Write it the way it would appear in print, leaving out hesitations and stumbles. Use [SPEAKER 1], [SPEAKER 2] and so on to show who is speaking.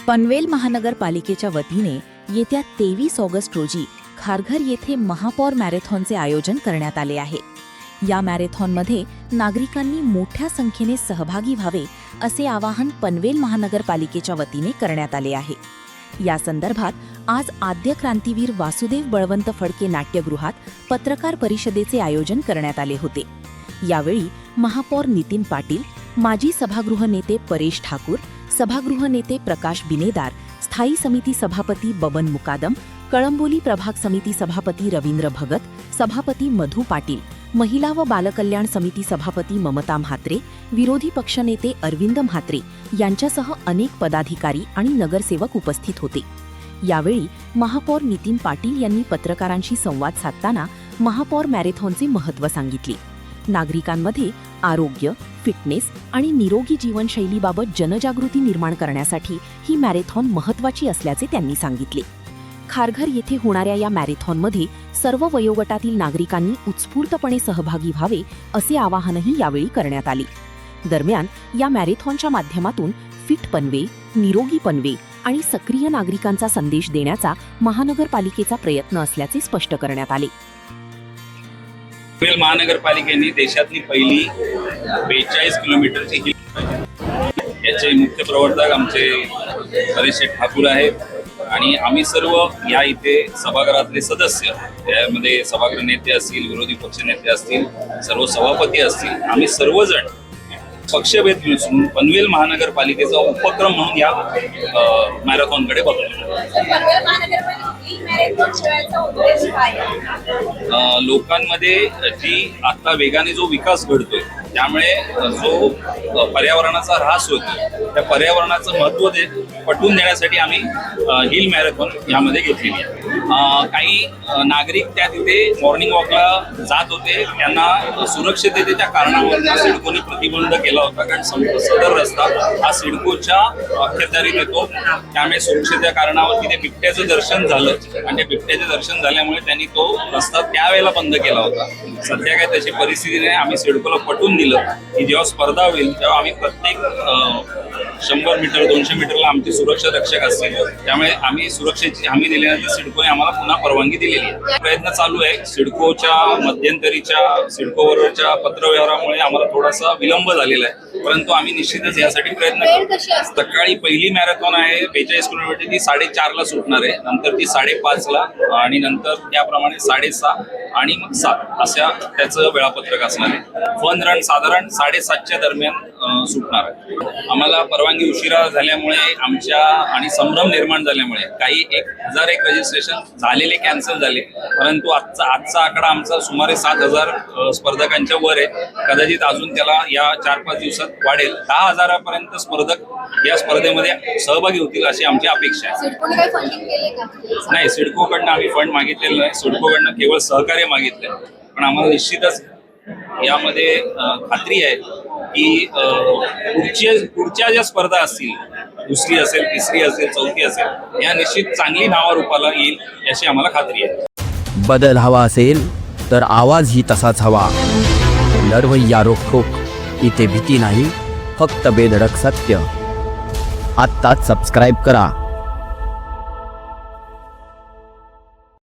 [SPEAKER 1] पनवेल महानगरपालिकेच्या वतीने येत्या 23 ऑगस्ट रोजी खारघर येथे महापौर मॅरेथॉनचे आयोजन करण्यात आले आहे। या मॅरेथॉनमध्ये नागरिकांनी मोठ्या संख्येने सहभागी व्हावे असे आवाहन पनवेल महानगरपालिकेच्या वतीने करण्यात आले आहे। या संदर्भात आज आद्य क्रांतीवीर वासुदेव बळवंत फडके नाट्यगृहात पत्रकार परिषदेचे आयोजन करण्यात आले होते। यावेळी महापौर नितीन पाटील, माजी सभागृह नेते परेश ठाकूर, सभागृह नेते प्रकाश बिनेदार, स्थायी समिती सभापती बबन मुकादम, कळंबोली प्रभाग समिती सभापती रवींद्र भगत, सभापती मधु पाटील, महिला व बालकल्याण समिती सभापती ममता म्हात्रे, विरोधी पक्षनेते अरविंद म्हात्रे यांच्यासह अनेक पदाधिकारी आणि नगरसेवक उपस्थित होते। यावेळी महापौर नितीन पाटील यांनी पत्रकारांशी संवाद साधताना महापौर मॅरेथॉनचे महत्त्व सांगितले। नागरिकांमध्ये आरोग्य, फिटनेस आणि निरोगी जीवनशैलीबाबत जनजागृती निर्माण करण्यासाठी ही मॅरेथॉन महत्त्वाची असल्याचे त्यांनी सांगितले। खारघर येथे होणाऱ्या या मॅरेथॉनमध्ये सर्व वयोगटातील नागरिकांनी उत्स्फूर्तपणे सहभागी व्हावे असे आवाहनही यावेळी करण्यात आले। दरम्यान या मॅरेथॉनच्या माध्यमातून फिट पनवे, निरोगी पनवे आणि सक्रिय नागरिकांचा संदेश देण्याचा महानगरपालिकेचा प्रयत्न असल्याचे स्पष्ट करण्यात आले।
[SPEAKER 2] पनवेल महानगरपालिकेने देशातली पहिली 42 किलोमीटरची याचे मुख्य प्रवर्तक आमचे परेश ठाकूर आहेत आणि आम्ही सर्व या इथे सभागृहातले सदस्य, त्यामध्ये सभागृह नेते असतील, विरोधी पक्ष नेते असतील, सर्व सभापती असतील, आम्ही सर्वजण पक्षभेद विसरून पनवेल महानगरपालिकेचा उपक्रम म्हणून या मॅरेथॉनकडे बघतो। लोकांमध्ये जी आता वेगाने जो विकास घडतोय त्यामुळे जो पर्यावरणाचा ऱ्हास होतो त्या पर्यावरणाचं महत्त्व पटवून देण्यासाठी आम्ही हिल मॅरेथॉन यामध्ये घेतलेली आहे। काही नागरिक त्या तिथे मॉर्निंग वॉकला जात होते, त्यांना सुरक्षिततेच्या कारणावरून सिडकोने प्रतिबंध केला होता, कारण सदर रस्ता हा सिडकोच्या अखत्यारीत येतो। त्यामुळे सुरक्षेच्या कारणावर तिथे बिबट्याचं दर्शन झालं आणि त्या बिबट्याचे दर्शन झाल्यामुळे त्यांनी तो रस्ता त्यावेळेला बंद केला होता। सध्या काय तशी परिस्थिती नाही। आम्ही सिडकोला पटवून दिलं की जेव्हा स्पर्धा होईल तेव्हा आम्ही प्रत्येक 100 मीटर 200 मीटरला आमचे सुरक्षा रक्षक असतील, त्यामुळे आम्ही सुरक्षेची हमी दिल्यानंतर सिडकोने आम्हाला पुन्हा परवानगी दिलेली आहे। प्रयत्न चालू आहे। सिडकोच्या मध्यंतरीच्या सिडकोवरच्या पत्रव्यवहारामुळे आम्हाला थोडासा विलंब झालेला आहे, परंतु आम्ही निश्चितच यासाठी प्रयत्न करू। सकाळी पहिली मॅरेथॉन आहे 42 किलोमीटर, ती 4:30ला सुटणार आहे, नंतर ती 5:30ला आणि नंतर त्याप्रमाणे 6:30 आणि मग 7 अशा त्याचं वेळापत्रक असणार आहे। फन रन साधारण 7:30च्या दरम्यान सुटणार आहे। आम्हाला परवानगी उशिरा झाल्यामुळे आमच्या आणि संभ्रम निर्माण झाल्यामुळे काही 1001 रजिस्ट्रेशन झालेले कॅन्सल झाले, परंतु आजचा आकडा आमचा सुमारे 7000 स्पर्धकांच्या वर आहे। कदाचित अजून त्याला या 4-5 दिवसात वाढेल। 10,000पर्यंत स्पर्धक या स्पर्धेमध्ये सहभागी होतील अशी आमची अपेक्षा आहे। नाही, सिडकोकडनं आम्ही फंड मागितलेलं नाही, सिडकोकडनं केवळ सहकार्य मागितले, पण आम्हाला निश्चितच यामध्ये खात्री आहे की पुढच्या ज्या स्पर्धा असतील, दुसरी असेल, तिसरी असेल, चौथी असेल, या निश्चित चांगली नावारूपाला येईल याची आम्हाला खात्री आहे।
[SPEAKER 3] बदल हवा असेल तर आवाज ही तसाच हवा। लढवय्या रोखोक, इथे भीती नाही, फक्त बेधडक सत्य। आत्ताच सबस्क्राईब करा